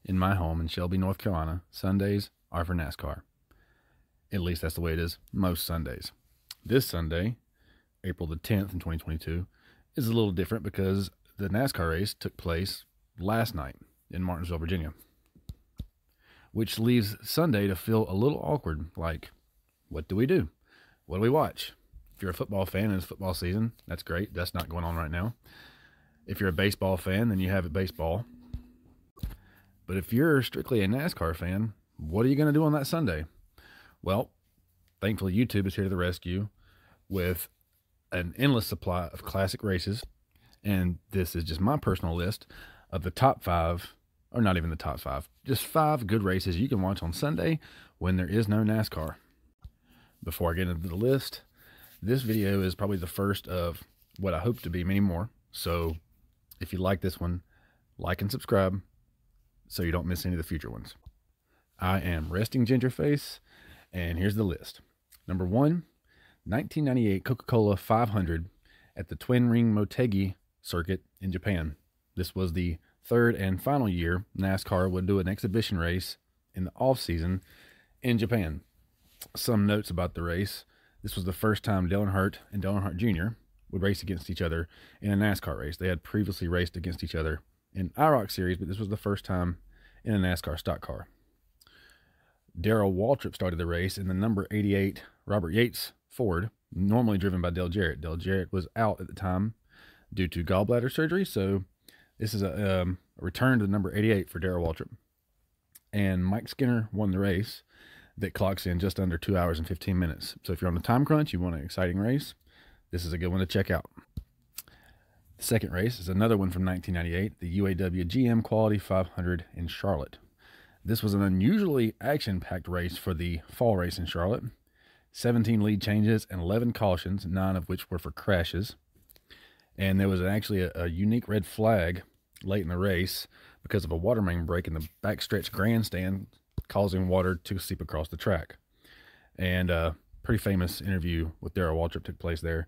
in my home in Shelby, North Carolina, Sundays are for NASCAR. At least that's the way it is most Sundays. This Sunday, April the 10th in 2022, is a little different because the NASCAR race took place last night in Martinsville, Virginia, which leaves Sunday to feel a little awkward. Like, what do we do? What do we watch? If you're a football fan and it's football season, that's great. That's not going on right now. If you're a baseball fan, then you have it baseball. But if you're strictly a NASCAR fan, what are you going to do on that Sunday? Well, thankfully YouTube is here to the rescue with an endless supply of classic races. And this is just my personal list of the top 5, or not even the top 5, just 5 good races you can watch on Sunday when there is no NASCAR. Before I get into the list, this video is probably the first of what I hope to be many more. So if you like this one, like and subscribe so you don't miss any of the future ones. I am Resting Gingerface, and here's the list. Number 1, 1998 CocaCola 500 at the Twin Ring Motegi circuit in Japan. This was the third and final year NASCAR would do an exhibition race in the off-season in Japan. Some notes about the race. This was the first time Dale Earnhardt and Dale Earnhardt Jr. would race against each other in a NASCAR race. They had previously raced against each other in IROC series, but this was the first time in a NASCAR stock car. Darrell Waltrip started the race in the number 88 Robert Yates Ford, normally driven by Dale Jarrett. Dale Jarrett was out at the time due to gallbladder surgery, so this is a return to the number 88 for Darrell Waltrip. And Mike Skinner won the race that clocks in just under 2 hours and 15 minutes. So if you're on a time crunch, you want an exciting race, this is a good one to check out. The second race is another one from 1998, the UAW GM Quality 500 in Charlotte. This was an unusually action-packed race for the fall race in Charlotte. 17 lead changes and 11 cautions, 9 of which were for crashes. And there was actually a unique red flag late in the race because of a water main break in the backstretch grandstand, causing water to seep across the track. And a pretty famous interview with Darrell Waltrip took place there.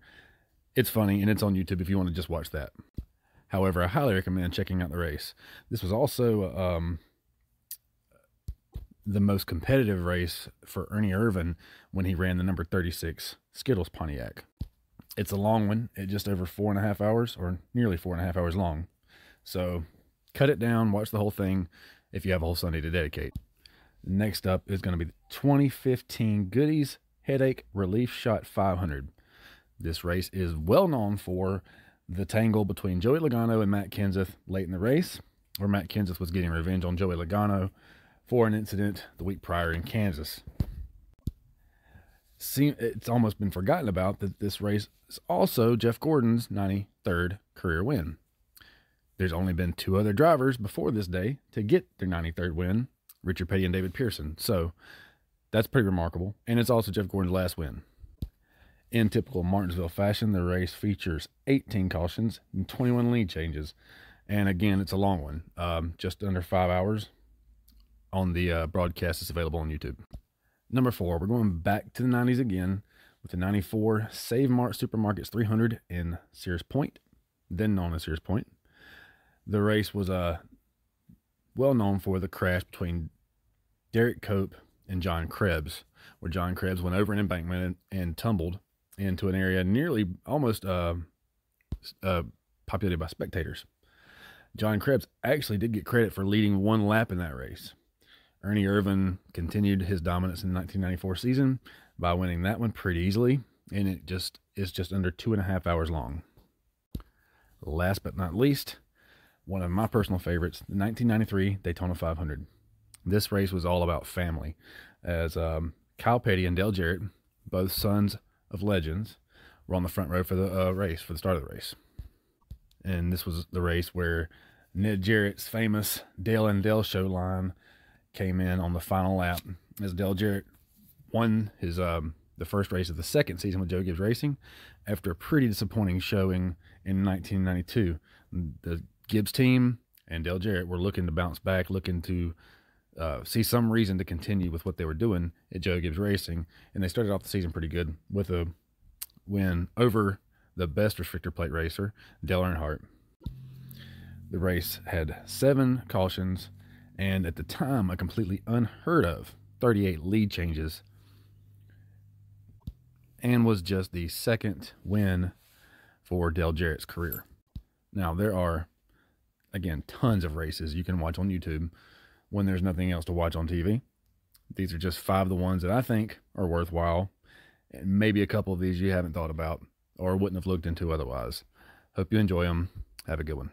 It's funny, and it's on YouTube if you want to just watch that. However, I highly recommend checking out the race. This was also the most competitive race for Ernie Irvan when he ran the number 36 Skittles Pontiac. It's a long one. It's just over 4.5 hours, or nearly 4.5 hours long. So cut it down, watch the whole thing if you have a whole Sunday to dedicate. Next up is going to be the 2015 Goodies Headache Relief Shot 500. This race is well known for the tangle between Joey Logano and Matt Kenseth late in the race, where Matt Kenseth was getting revenge on Joey Logano for an incident the week prior in Kansas. It's almost been forgotten about that this race is also Jeff Gordon's 93rd career win. There's only been 2 other drivers before this day to get their 93rd win, Richard Petty and David Pearson. So that's pretty remarkable. And it's also Jeff Gordon's last win. In typical Martinsville fashion, the race features 18 cautions and 21 lead changes. And again, it's a long one, just under 5 hours. On the broadcast is available on YouTube. Number 4, we're going back to the 90s again with the 94 Save Mart Supermarkets 300 in Sears Point, then known as Sears Point. The race was well known for the crash between Derek Cope and John Krebs, where John Krebs went over an embankment and tumbled into an area nearly almost populated by spectators. John Krebs actually did get credit for leading 1 lap in that race. Ernie Irvan continued his dominance in the 1994 season by winning that one pretty easily, and it's just under 2.5 hours long. Last but not least, one of my personal favorites, the 1993 Daytona 500. This race was all about family, as Kyle Petty and Dale Jarrett, both sons of legends, were on the front row for the race, for the start of the race. And this was the race where Ned Jarrett's famous Dale and Dale show line came in on the final lap as Dale Jarrett won his the first race of the second season with Joe Gibbs Racing after a pretty disappointing showing in 1992. The Gibbs team and Dale Jarrett were looking to bounce back, looking to see some reason to continue with what they were doing at Joe Gibbs Racing, and they started off the season pretty good with a win over the best restrictor plate racer, Dale Earnhardt. The race had 7 cautions and at the time, a completely unheard of 38 lead changes, and was just the second win for Dale Jarrett's career. Now, there are, again, tons of races you can watch on YouTube when there's nothing else to watch on TV. These are just 5 of the ones that I think are worthwhile, and maybe a couple of these you haven't thought about or wouldn't have looked into otherwise. Hope you enjoy them. Have a good one.